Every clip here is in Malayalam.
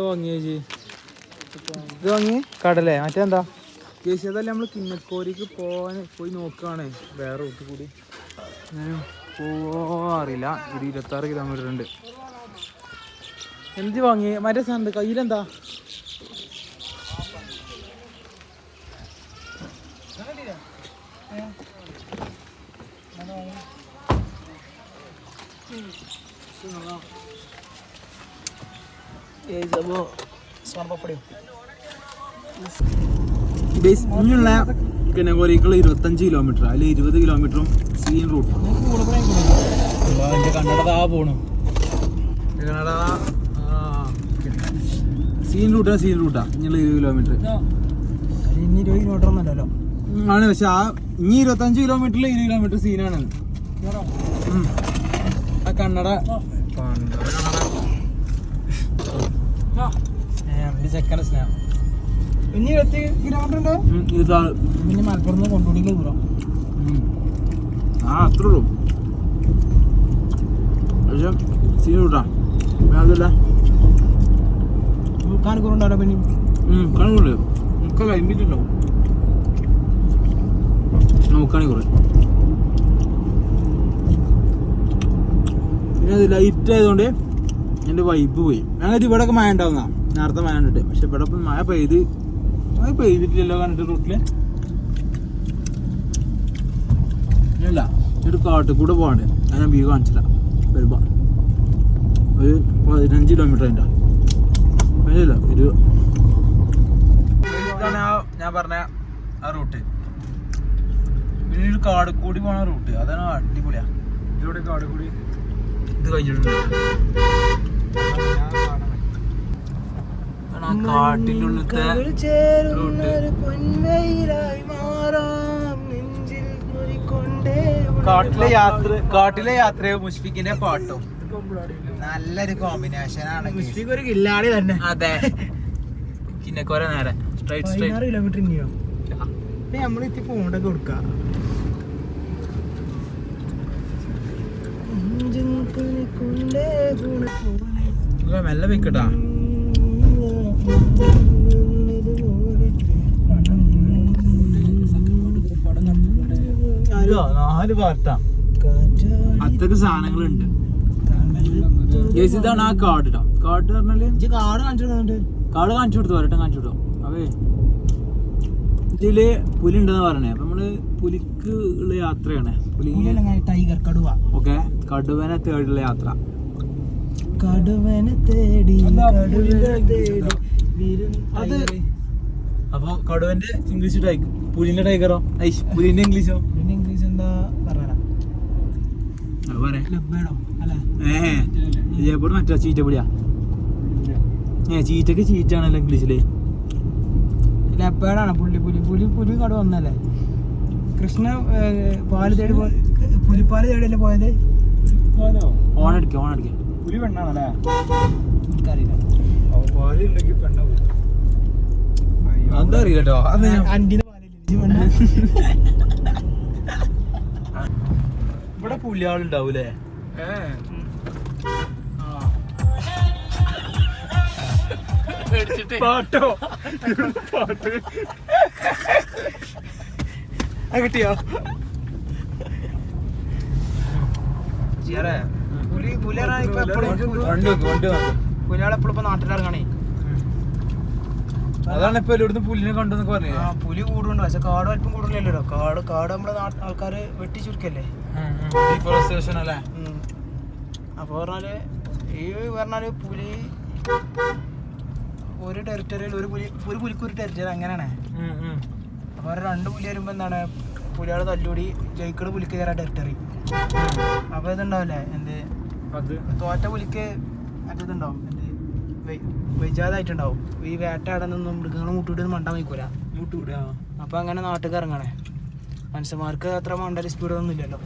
വാങ്ങിയ ഇത് വാങ്ങി കടലേ മറ്റെന്താ ചേച്ചി അതല്ല നമ്മൾ കിന്നക്കോരിക്ക് പോയി നോക്കുകയാണ് വേറെ റൂട്ട് കൂടി പോവാറില്ല. ഒരു 26 കിലോമീറ്റർ ഉണ്ട്. എന്ത് വാങ്ങി മറ്റേ സാധനം കയ്യിലെന്താ ഇനിയുള്ള കിന്നക്കോരിക്കുള്ള 25 കിലോമീറ്റർ അതിൽ 20 കിലോമീറ്ററും സീൻ റൂട്ട്. കന്നഡതാ പോണു കന്നഡ സീൻ റൂട്ടാ ഇനിയുള്ള 20 കിലോമീറ്റർ ഇനി 20 കിലോമീറ്റർ ഒന്നല്ലോ ആണ്. പക്ഷെ ഇനി 25 കിലോമീറ്ററിൽ 20 കിലോമീറ്റർ സീനാണ്. ആ കന്നഡ ചെക്കൻ്റെ സ്നേഹം. ഇനി 20 കിലോമീറ്റർ ഉണ്ടോ? പിന്നെ മലപ്പുറത്ത് കൊണ്ടുപോയി ദൂരം അത്ര ഉള്ളൂ. പക്ഷെ സീൻ റൂട്ടാ അതല്ല കാണിക്കൂറുണ്ടോ? പിന്നെ കണക്കുണ്ട് നമുക്ക് കഴിഞ്ഞിട്ടുണ്ടാവും നോക്കുകയാണെങ്കിൽ കുറേ. പിന്നെ അത് ലൈറ്റ് ആയതുകൊണ്ട് എൻ്റെ വൈബ് പോയി. ഞങ്ങൾക്ക് ഇവിടെയൊക്കെ മഴ ഉണ്ടാവുന്ന നേരത്തെ മഴ കണ്ടിട്ട്. പക്ഷെ ഇവിടെ ഇപ്പം മഴ പെയ്തിട്ടില്ലല്ലോ കണ്ടിട്ട് റൂട്ടില് ഇല്ല. ഒരു കാട്ടിൽ കൂടെ പോകാണ്ട് ഞാൻ വ്യൂ കാണിച്ചില്ല. വരുമ്പോൾ ഒരു 15 കിലോമീറ്റർ അതിൻ്റെ അതില്ല ഒരു ഞാൻ പറഞ്ഞ ആ റൂട്ട്. പിന്നെ ഒരു കാട് കൂടി പോണ റൂട്ട് അതാണ് അടിപൊളിയാ. ഇവിടെ കാട് കൂടി ഇത് കഴിഞ്ഞിട്ടുണ്ട്. കാട്ടിനുള്ളിലത്തെ കാട്ടിലെ യാത്രയോ മുഷ്ഫിഖിന്റെ പാട്ടും നല്ലൊരു കോമ്പിനേഷൻ ആണ്. മുഷ്ഫിഖ് ഒരു കില്ലാടി തന്നെ. അതെ കിന്നക്കോര നേരെ 16 കിലോമീറ്റർ ഇനിയോ നമ്മളെത്തി പോണ്ടൊക്കെ കൊടുക്കാം. മെല്ലെ വെക്കട്ടാ. 4 പാർട്ടാ അത്രക്ക് സാധനങ്ങളുണ്ട്. ഇതാണ് ആ കാട് ഇടാം. കാട് പറഞ്ഞാല് കാട് കാണിച്ചു കൊടുത്തു വരട്ടെ കാണിച്ചു കൊടുത്തോ. അവേ ഇതില് പുലി ഉണ്ടെന്ന് പറഞ്ഞേ. അപ്പൊ നമ്മള് പുലിക്ക് ഉള്ള യാത്രയാണ്. ടൈഗർ കടുവ. ഓക്കെ കടുവനെ തേടിയുള്ള യാത്ര. കടുവനെ തേടി അത് അപ്പൊ കടുവന്റെ ഇംഗ്ലീഷ് ടൈഗർ, പുലിന്റെ ടൈഗറോ പുലിന്റെ ഇംഗ്ലീഷോ? ഇംഗ്ലീഷ് എന്താ ജയപ്പൂർ മറ്റോ ചീറ്റപ്പുലിയാ. ചീറ്റക്ക് ചീറ്റാണല്ലോ ഇംഗ്ലീഷില്. ലെപ്പേഡാണ് പുലി കടുവ ഒന്നല്ലേ. കൃഷ്ണ പാല് തേടി പുലിപ്പാല് തേടിയല്ലേ പോയത്. ഓണടിക്കാം പുലി പെണ്ണാണല്ലേ എനിക്കറിയില്ല. എന്താ അറിയില്ലട്ടോ. ഇവിടെ പുലിയാളുണ്ടാവൂലേ? പാട്ടോ പാട്ട് കിട്ടിയോ? പുലിയാളെപ്പോഴും നാട്ടിലിറങ്ങണേ. അതാണ് ഇപ്പൊ എല്ലായിടത്തും പുലിനെ കണ്ടെന്നൊക്കെ പറഞ്ഞു. പുലി കൂടുണ്ട്. പക്ഷെ കാട് അല്പം കൂടുതലല്ലോ. കാട് നമ്മുടെ ആൾക്കാര് വെട്ടി ചുരുക്കല്ലേ. ഡിഫോറസ്റ്റേഷൻ അല്ലേ. അപ്പൊ പറഞ്ഞാല് പുലി ഒരു ടെറിറ്ററിയിൽ ഒരു പുലിക്ക് ഒരു ടെറിറ്ററി അങ്ങനെയാണ്. അപ്പൊ 2 പുലി വരുമ്പോ എന്താണ് പുലിയാള് തല്ലൂടി ജയിക്കട് പുലിക്ക് കയറാ ടെറിറ്ററി. അപ്പൊ ഇതുണ്ടാവില്ലേ എന്ത് തോറ്റ പുലിക്ക് മറ്റേതുണ്ടാവും എന്ത് വൈജാതായിട്ടുണ്ടാവും. ഈ വേട്ടയാടാനൊന്നും മൃഗങ്ങൾ മുട്ടിട്ട് മണ്ടാൻ വയ്ക്കൂല. അപ്പൊ അങ്ങനെ നാട്ടിൽ ഇറങ്ങണേ. മനുഷ്യന്മാർക്ക് അത്ര മണ്ടൽ സ്പീഡൊന്നും ഇല്ലല്ലോ.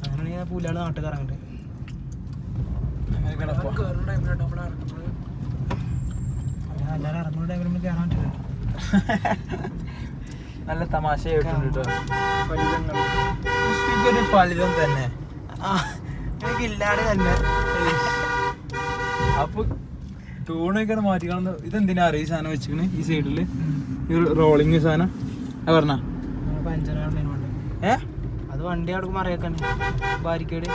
അങ്ങനെയാണെങ്കിൽ പുലിയാള് നാട്ടിൽ ഇറങ്ങണ്ട്. എല്ലാരും ഇറങ്ങുന്ന ടൈമിൽ നമ്മൾ കയറാൻ പറ്റില്ല. നല്ല തമാശ ഫലിതം തന്നെ എനിക്കില്ലാതെ തന്നെ. അപ്പൊ ടൂണൊക്കെ മാറ്റിക്കാണെന്ന്. ഇതെന്തിനാ അറിയ സാധനം വെച്ചിക്കണ് ഈ സൈഡില് ഈ റോളിങ് സാധനം പറഞ്ഞ അത് വണ്ടി അവിടെ മറിയാക്കാൻ ബാരിക്കേഡ്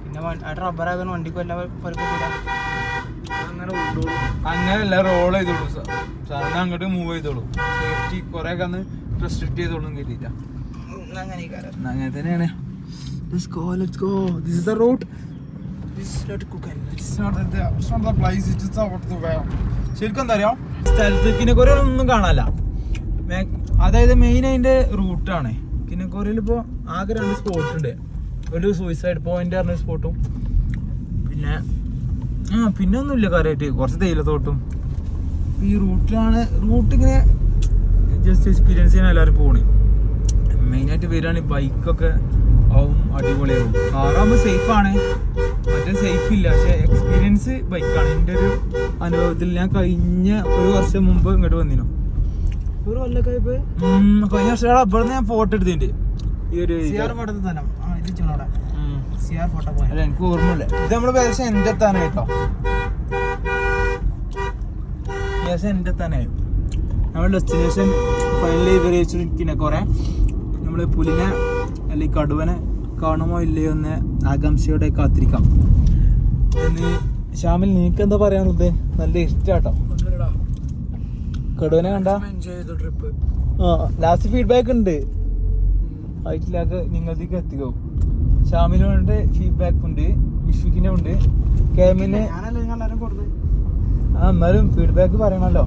പിന്നെ റബ്ബറാകാൻ വണ്ടിക്ക് വല്ല അങ്ങനെയല്ല റോൾ ചെയ്തോളൂ സാധനം അങ്ങോട്ട് മൂവ് ചെയ്തോളൂ. സേഫ്റ്റി കുറെ ഒക്കെ അന്ന് റെസ്ട്രിക്ട് ചെയ്തോളും കരുതിയില്ല. അങ്ങനെ തന്നെയാണ്. Let's go. This is the road. This is not Kukan. It's not the place. It's just out the way. ശരിക്കും എന്താ അറിയാം, സ്ഥലത്ത് കിനക്കോരയിൽ ഒന്നും കാണാല്ല. അതായത് മെയിൻ അതിന്റെ റൂട്ടാണ്. കിനക്കോരയിൽ ഇപ്പോൾ ആകെ 2 സ്പോട്ട് ഉണ്ട്. ഒരു സൂയിസൈഡ് പോയിന്റ് പറഞ്ഞ സ്പോട്ടും പിന്നെ ഒന്നുമില്ല കാര്യമായിട്ട്. കുറച്ച് തേയിലത്തോട്ടും ഈ റൂട്ടിലാണ്. റൂട്ടിങ്ങനെ ജസ്റ്റ് എക്സ്പീരിയൻസ് ചെയ്യാൻ എല്ലാവരും പോണേ. മെയിനായിട്ട് വരികയാണെങ്കിൽ ബൈക്കൊക്കെ ആവും അടിപൊളിയാവും. കാറാകുമ്പോൾ സേഫാണ്, മറ്റേ സേഫ് ഇല്ല. പക്ഷെ എക്സ്പീരിയൻസ് ബൈക്കാണ്. എൻ്റെ ഒരു അനുഭവത്തിൽ ഞാൻ കഴിഞ്ഞ 1 വർഷം മുമ്പ് ഇങ്ങോട്ട് വന്നിരുന്നു. കഴിഞ്ഞ വർഷം ഇവിടെ ഞാൻ ഫോട്ടോ എടുത്തിട്ടുണ്ട്. ഈ ഒരു എനിക്ക് ഓർമ്മയില്ല. ഇത് നമ്മള് ഏകദേശം എൻ്റെ എത്താനായി കേട്ടോ. ഏകദേശം എൻ്റെ എത്താനായി. നമ്മൾ ഡെസ്റ്റിനേഷൻ ഫൈനലി വിവരിച്ചിരിക്കുന്ന കുറെ നമ്മള് പുലിനെ അല്ലെങ്കിൽ കടുവനെ കാണുമോ ഇല്ലയോ എന്ന് ആകാംക്ഷയോടെ കാത്തിരിക്കാം. ഷാമിൽ നിനക്ക് എന്താ പറയാനുള്ളത്? നല്ല ഇഷ്ടാട്ടോ കടുവനെ കണ്ട. ലാസ്റ്റ് ഫീഡ്ബാക്ക് ഉണ്ട്, ആയിട്ടില്ലാക്ക് നിങ്ങളത്തേക്ക് എത്തിക്കോ. ഷാമിനുണ്ട് ഫീഡ്ബാക്ക് ഉണ്ട്, വിഷ്വിക്കിനും ഉണ്ട്, കേമിന്. എന്നാലും ഫീഡ്ബാക്ക് പറയണല്ലോ.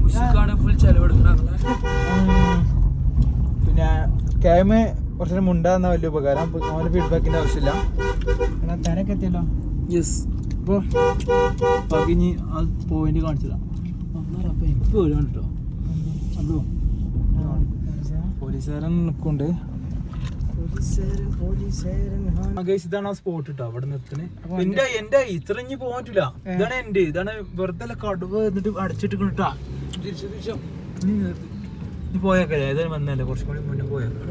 പിന്നെ കേമ് കുറച്ചു മുണ്ടാന്ന വലിയ ഉപകാരം. അവന് ഫീഡ്ബാക്കിന്റെ ആവശ്യമില്ല. തിരക്ക് എത്തിയല്ലോ. യെസ്. ഇപ്പൊ പകിഞ്ഞ് ആ പോയിന്റ് കാണിച്ചതാ. എനിക്ക് വരും കേട്ടോ. അതോ പോലീസുകാരൻ നിൽക്കുന്നുണ്ട്. ഇതാണ് ആ സ്പോട്ട് കേട്ടോ. അവിടെ നിർത്തണേ. എന്റെ ഇത്ര ഇനി പോകാൻ പറ്റില്ല. ഇതാണ് എന്റെ. ഇതാണ് വെറുതെ കടുവ എന്നിട്ട് അടച്ചിട്ടിട്ടാ. തിരിച്ചു നീ പോയേക്കല്ലേ? ഏതായാലും വന്നല്ലേ, കുറച്ചും കൂടി മുന്നേ പോയേക്കാം.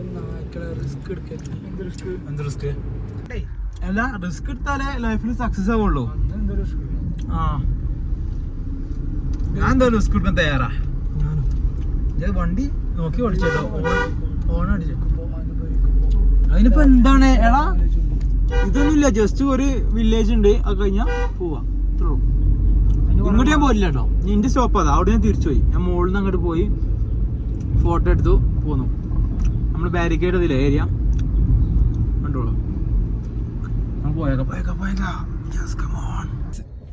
എന്ത് റിസ്ക്? അല്ല, റിസ്ക് എടുത്താലേ ലൈഫിൽ സക്സസ് ആവുള്ളൂ. ഞാൻ എന്താ റിസ്ക് എടുക്കാൻ തയ്യാറാ. വണ്ടി നോക്കി ഓടിച്ചോ. ഓണടിച്ചോ. അതിനിപ്പോ എന്താണ് എടാ, ഇതൊന്നുമില്ല. ജസ്റ്റ് ഒരു വില്ലേജ് ഉണ്ട്, അത് കഴിഞ്ഞാ പോവാ. ഇങ്ങോട്ട് ഞാൻ പോയില്ല കേട്ടോ. നിന്റെ സ്റ്റോപ്പ് അതാ. അവിടെ ഞാൻ തിരിച്ചു പോയി. ഞാൻ മുകളിൽ നിന്ന് അങ്ങോട്ട് പോയി ഫോട്ടോ എടുത്തു പോന്നു. നമ്മള് ബാരിക്കേഡ് അതില്ലേ ഏരിയ കണ്ടോളൂ.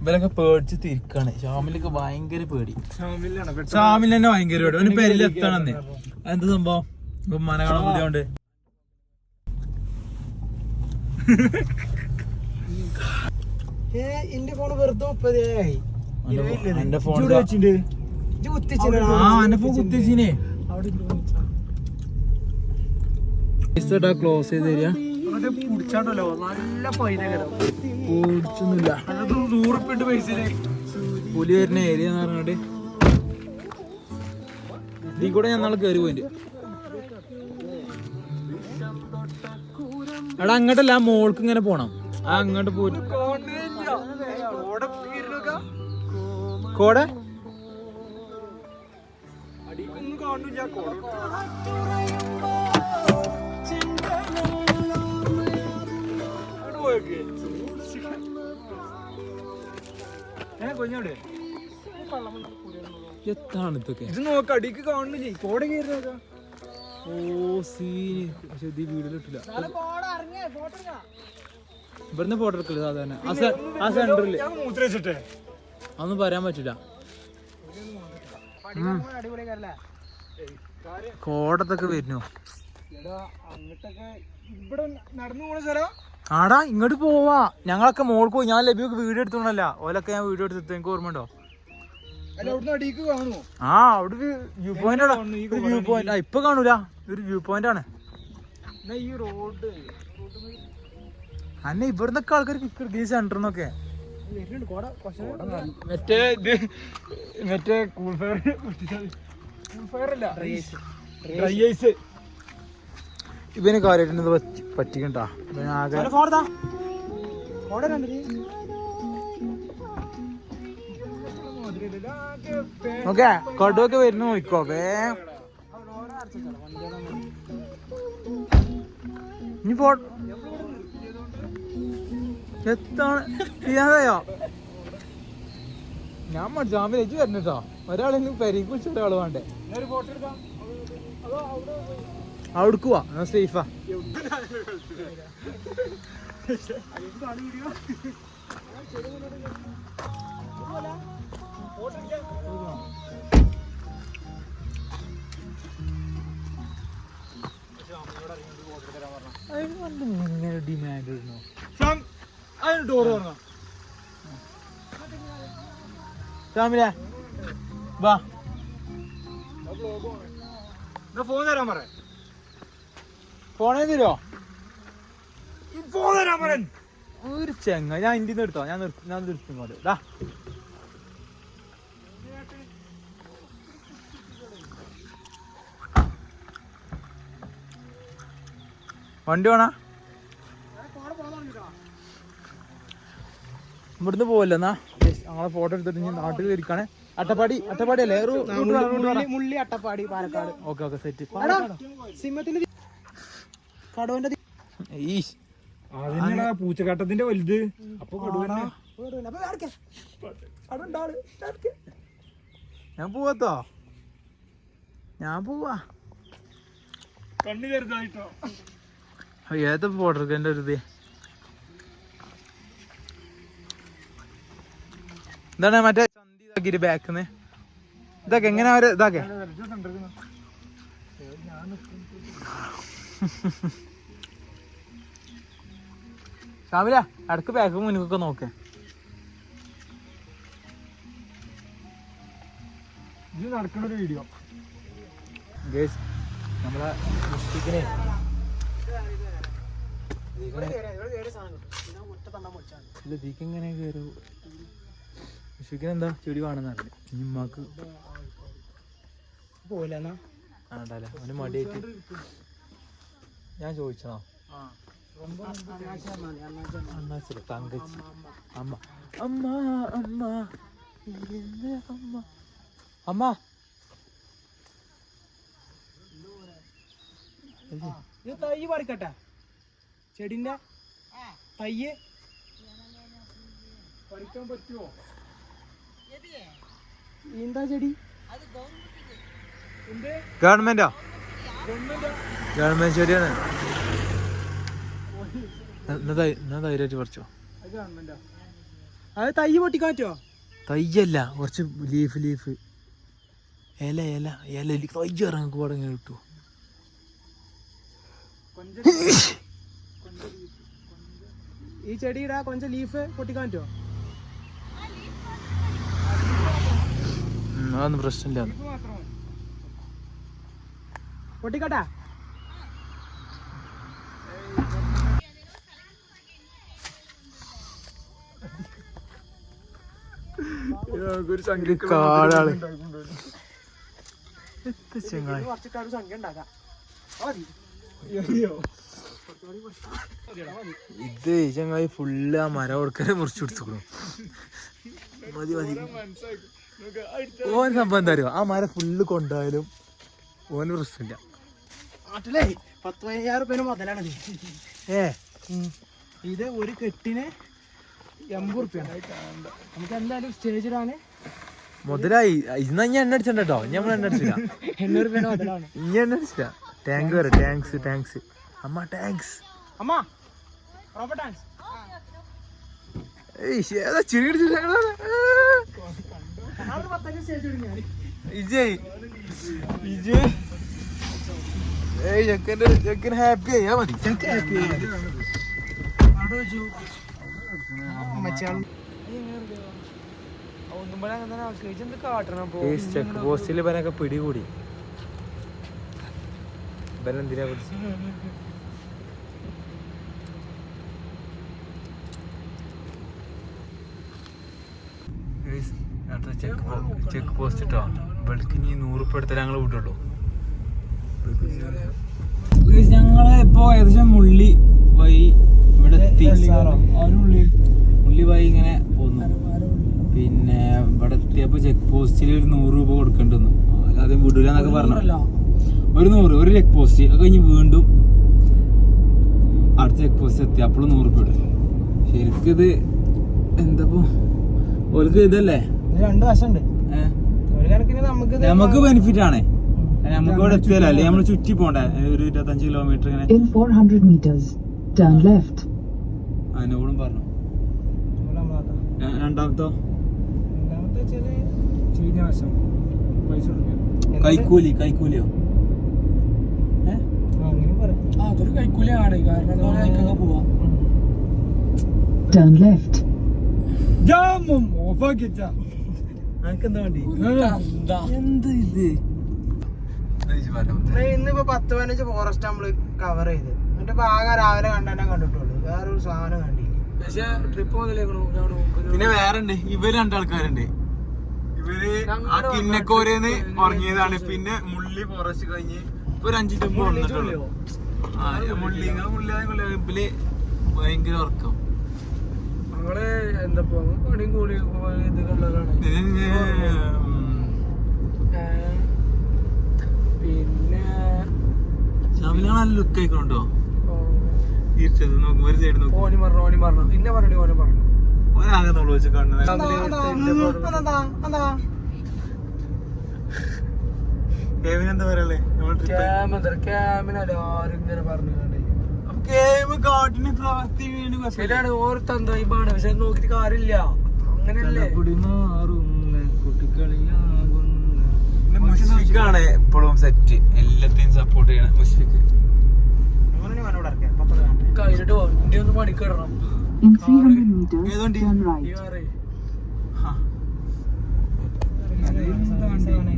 ഇവരൊക്കെ പേടിച്ച് തിരിക്കാണ്. ഷാമിലൊക്കെ ഭയങ്കര പേടി. ഷാമിൽ തന്നെ ഭയങ്കര പേടി. അവന് പെരിലെത്താണെന്ന്. എന്ത് സംഭവം? മനകാളം പുതിയോണ്ട് എന്റെ ഫോൺ വെറുതെ 30,000. എന്റെ ഫോൺ കുത്തിച്ചിനെ. ക്ലോസ് ചെയ്ത് തരിക. പുലി വരുന്ന ഏരിയ എന്ന് പറഞ്ഞിട്ട് ഇതിൽ കൂടെ ഞാൻ നാളെ കയറി പോയിന്റ്. എടാ അങ്ങോട്ടല്ല, മോൾക്ക് ഇങ്ങനെ പോണം. അങ്ങോട്ട് പോയിട്ട് കോടെ എത്താണ് ഇതൊക്കെ? ഇത് നോക്ക, അടിക്ക് കാണുന്നില്ലേ? കോട കയറി. ഓ സീന്. പക്ഷെ ഇത് വീട്ടിലിട്ടില്ല. ഇവിടുന്ന് ഫോട്ടോ എടുക്കല് സാധാരണ ആ സെന്ററില്. അതൊന്നും പറയാൻ പറ്റില്ല. കോടത്തൊക്കെ വരുന്നു. ആടാ ഇങ്ങോട്ട് പോവാ. ഞങ്ങളൊക്കെ മോൾക്ക് പോയി. ഞാൻ ലഭ്യമൊക്കെ വീഡിയോ എടുത്തോണ്ടല്ല. ഓലൊക്കെ ഞാൻ വീഡിയോ എടുത്തു. എനിക്ക് ഓർമ്മ ഉണ്ടോ? ആ അവിടെ ഒരു വ്യൂ പോയിന്റ്. വ്യൂ പോയിന്റ് ഇപ്പൊ കാണൂല. ഒരു വ്യൂ പോയിന്റ് ആണ്. അന്നെ ഇവിടുന്നൊക്കെ ആൾക്കാർ ഈ സെന്ററിന്നൊക്കെ മറ്റേ കൂൾ ഫയർ അല്ല, ഡ്രൈ ഐസ്. ഇവന് കാര്യമായിട്ട് പറ്റിക്കണ്ടാ. ഓക്കെ കടുവൊക്കെ വരുന്ന നോക്കോ ഇനി എത്താണ് ചെയ്യാതെയോ ഞാൻ ജാമ്യം വരണട്ടോ ഒരാളെങ്കിലും പെരീക്ക് വിളിച്ച ഒരാൾ വേണ്ടേ അവിടേക്ക് പോവാ സേഫാ ഇങ്ങനെ ഡിമാൻഡ് വരുന്നു അതിന് ഡോറ് പറഞ്ഞോ ഷാമില വാ ഫോൺ തരാൻ പറ ഫോണേ തരുമോ ഫോൺ തരാൻ പറ ഒരു ചെങ്ങ ഞാൻ ഇന്ത്യന്ന് എടുത്തോ ഞാൻ നിർത്തും പോലെ ഡാ വണ്ടി വേണ ഇവിടുന്ന് പോവല്ലോ എന്നാ ഞങ്ങളെ ഫോട്ടോ എടുത്തിട്ട് ഞാൻ നാട്ടിൽ ഇരിക്കാണ് അട്ടപ്പാടി അല്ലേ മുള്ളി അട്ടപ്പാടി പാലക്കാട് ഓക്കെ സെറ്റ് കടുവന്റെ പൂച്ചക്കാട്ടത്തിന്റെ വലുത് അപ്പൊ ഞാൻ പോവാത്തോ ഞാൻ പോവാ കണ്ണു കരുതായിട്ടോ ഏത് ഫോട്ടോന്റെ ഒരു ഇത് എന്താണ് മറ്റേ ചന്തി ഇതാക്കി ബാക്കിന്ന് ഇതൊക്കെ എങ്ങനെ അവര് ഇതാക്കെ ഷാമില ഇടക്ക് ബാക്ക് മുന്നിക്കൊക്കെ നോക്ക് ഇത് നടക്കുന്ന ഒരു വീഡിയോ നമ്മളെ മുഷ്ടിക്കിനെ എങ്ങനെ കയറൂ മുഷ്ടിക്കിനെന്താ ചെടി വേണമെന്നറിയില്ല ഇമ്മാക്ക് പോലെന്നാ ആണ്ടല്ലേ അവന് മടിയായിട്ട് ഞാൻ ചോദിച്ചോ അണ്ണാച്ചില്ല തങ്കച്ചി അമ്മ അമ്മ അമ്മ അമ്മ അമ്മ ഇത് തൈ പറിക്കട്ടെ ചെടിന്റെ തയ്യ് പറിക്കാൻ പറ്റുമോ എന്താ ചെടി ഗവൺമെന്റോ ഗവൺമെന്റ് ചെടിയാണ് ധൈര്യമായിട്ട് പറിച്ചോ അത് തൈ പൊട്ടിക്കാൻ പറ്റുമോ തയ്യല്ല കുറച്ച് ലീഫ് ഇല തൈ ഇറങ്ങി പടങ്ങി കിട്ടുമോ ഈ ചെടിയുടെ കൊഞ്ചം ലീഫ് പൊട്ടിക്കാൻ പറ്റുമോ അതൊന്നും പ്രശ്നമില്ല പൊട്ടിക്കട്ടാ കാടാള് സംഖ്യ ഉണ്ടാക്കാം ഇത് ചങ്ങായി ഫുള്ള് ആ മരം കൊടുക്കാനെ മുറിച്ചു കൊടുത്തു മതി ഓൻ സംഭവം എന്താ അറിയോ ആ മരം ഫുള്ള് കൊണ്ടായാലും ഓന് പ്രശ്നമില്ല നാട്ടിലേ 10,000 മുതലാണത് ഇത് ഒരു കെട്ടിന് 80 റുപ്യ നമുക്ക് എന്തായാലും സ്റ്റേജിലാണ് മുതലായി ഇന്ന് ഞാൻ എണ്ണ അടിച്ചിട്ടോ നമ്മൾ എണ്ണ അടിച്ചില്ല 800 രൂപ മുതലാണ് ഇനി എണ്ണ അടിച്ചില്ല ടാങ്ക് വരെ ടാങ്ക്സ് അമ്മ ടാങ്ക്സ് അമ്മ റോബർട്ട് ടാങ്ക്സ് ഏതാ ചിരി ചെക്കൻ ഹാപ്പി ആയാ മതി ചെക്ക് പോസ്റ്റിൽ ഇവനൊക്കെ പിടികൂടി ഇവനെന്തിനാ പിടിച്ചു ചെക്ക് പോസ്റ്റ് ഇട്ടോ ഇവൾക്ക് ഇനി 100 ഉറുപ്പിക എടുത്താൽ ഞങ്ങൾ വിട്ടുള്ളൂ ഞങ്ങള് ഇപ്പൊ ഏകദേശം മുള്ളി വഴി ഇവിടെ എത്തി മുള്ളി വഴി ഇങ്ങനെ പോന്നു പിന്നെ ഇവിടെ എത്തിയപ്പോൾ ചെക്ക് പോസ്റ്റിൽ ഒരു 100 രൂപ കൊടുക്കേണ്ടെന്നു. അല്ലാതെ വിടൂല എന്നൊക്കെ പറഞ്ഞു. ഒരു 100 ഒരു ചെക്ക് പോസ്റ്റ് അത് കഴിഞ്ഞ് വീണ്ടും അടുത്ത ചെക്ക് പോസ്റ്റ് എത്തി. അപ്പോൾ 100 രൂപ ഇടും. ശരിക്കും ഇത് എന്താപ്പോ ഓർക്ക് ഇതല്ലേ, രണ്ട് വശമുണ്ട്. നമുക്ക് ബെനിഫിറ്റ് ആണ്. നമുക്ക് ഇവിടെ എത്തിയാലോ അല്ലെ നമ്മള് ചുറ്റി പോണ്ടേ ഒരു 25 കിലോമീറ്റർ ഇങ്ങനെ. അതിനോടും പറഞ്ഞു. രണ്ടാമത്തോ കൈക്കൂലിയോ അതൊരു കൈക്കൂലിയാണ്. കാരണം പോവാ എന്താ വേണ്ടി എന്ത് ഇത് ഇന്നിപ്പോ 10-15 ഫോറസ്റ്റ് നമ്മള് കവർ ചെയ്ത് എന്നിട്ട് ആകെ രാവിലെ കണ്ടെന്നെ കണ്ടിട്ടുള്ളൂ. വേറൊരു സാധനം കണ്ടില്ല. പക്ഷെ ട്രിപ്പ് പിന്നെ വേറെ ഇവര് രണ്ടാൾക്കാരുണ്ട്. ഇവര് ആ കിന്നക്കോരേന്ന് ഉറങ്ങിയതാണ്. പിന്നെ മുള്ളി ഫോറസ്റ്റ് കഴിഞ്ഞ് ഒരു 5 ടെമ്പോ വന്നിട്ടുള്ളൂ. മുള്ളി ഭയങ്കര ഉറക്കം. നമ്മള് എന്താ പണിയും കൂടി ഇത് കണ്ടതാണ്. പിന്നെ നല്ല ലുക്ക് ആയിക്കോണ്ടോ തീർച്ചയായും നോക്കും. ഒരു സൈഡ് നോക്കും. ഓനി പറഞ്ഞു ഇന്നെ പറഞ്ഞു ഓനാകെ നോള് വെച്ച് കാണുന്നത്. എന്താ പറയല്ലേ ക്യാമിനെല്ലാരും പറഞ്ഞു ശരിയാണ്. ഓർത്തന്താണ് പക്ഷെ നോക്കിട്ട് കാര്യമില്ല. അങ്ങനെയല്ലേ മുസ്ലിക്കാണ് എപ്പോഴും സെറ്റ്, എല്ലാത്തിനും സപ്പോർട്ട് ചെയ്യണം മുസ്ലിക്ക്. കഴിഞ്ഞിട്ട് വണ്ടി ഒന്ന് പണിക്കിടണം.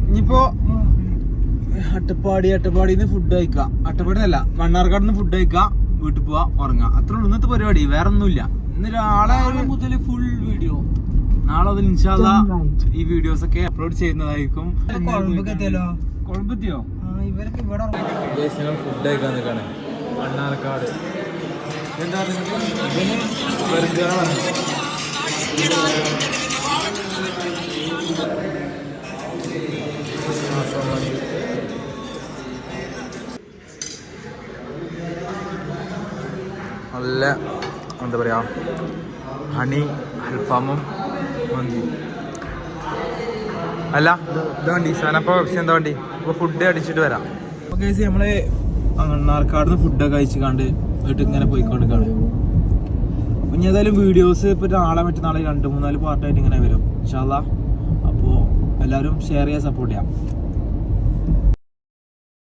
ഇനിയിപ്പോ അട്ടപ്പാടിന്ന് ഫുഡ് കഴിക്കാം. അട്ടപ്പാടിന്നല്ല മണ്ണാർക്കാട് ഫുഡ് കഴിക്കാം, വീട്ടിൽ പോവാ, ഉറങ്ങാം. അത്രേ ഉള്ളൂ ഇന്നത്തെ പരിപാടി. വേറെ ഒന്നുമില്ല. ഇന്ന് നാളെ മുതൽ ഫുൾ വീഡിയോ. നാളെ അതിൽ ഇൻഷാ അല്ലാഹ് ഈ വീഡിയോസ് ഒക്കെ അപ്ലോഡ് ചെയ്യുന്നതായിരിക്കും. കൊഴമ്പെത്തിയോ? ഫുഡ് കഴിക്കാൻ നിൽക്കാണ് മണ്ണാർക്കാട്. എന്താ നല്ല എന്താ പറയാ ഹണി അൽഫാമും മന്തി. അല്ല ഇത് വണ്ടി സാധനപ്പോ എന്താ വണ്ടി ഇപ്പൊ ഫുഡ് അടിച്ചിട്ട് വരാം. നമ്മള് മണ്ണാർക്കാട് ഫുഡൊക്കെ കഴിച്ച് കണ്ട് വീട്ടിൽ ഇങ്ങനെ പോയിക്കൊണ്ടിരിക്കുകയാണ്. ഇനി ഏതായാലും വീഡിയോസ് ഇപ്പൊ നാളെ മറ്റന്നാളെ 2-3-4 പാർട്ടായിട്ട് ഇങ്ങനെ വരും ഇൻഷാ അല്ലാഹ്. അപ്പോൾ എല്ലാവരും ഷെയർ ചെയ്യാൻ സപ്പോർട്ട് ചെയ്യാം.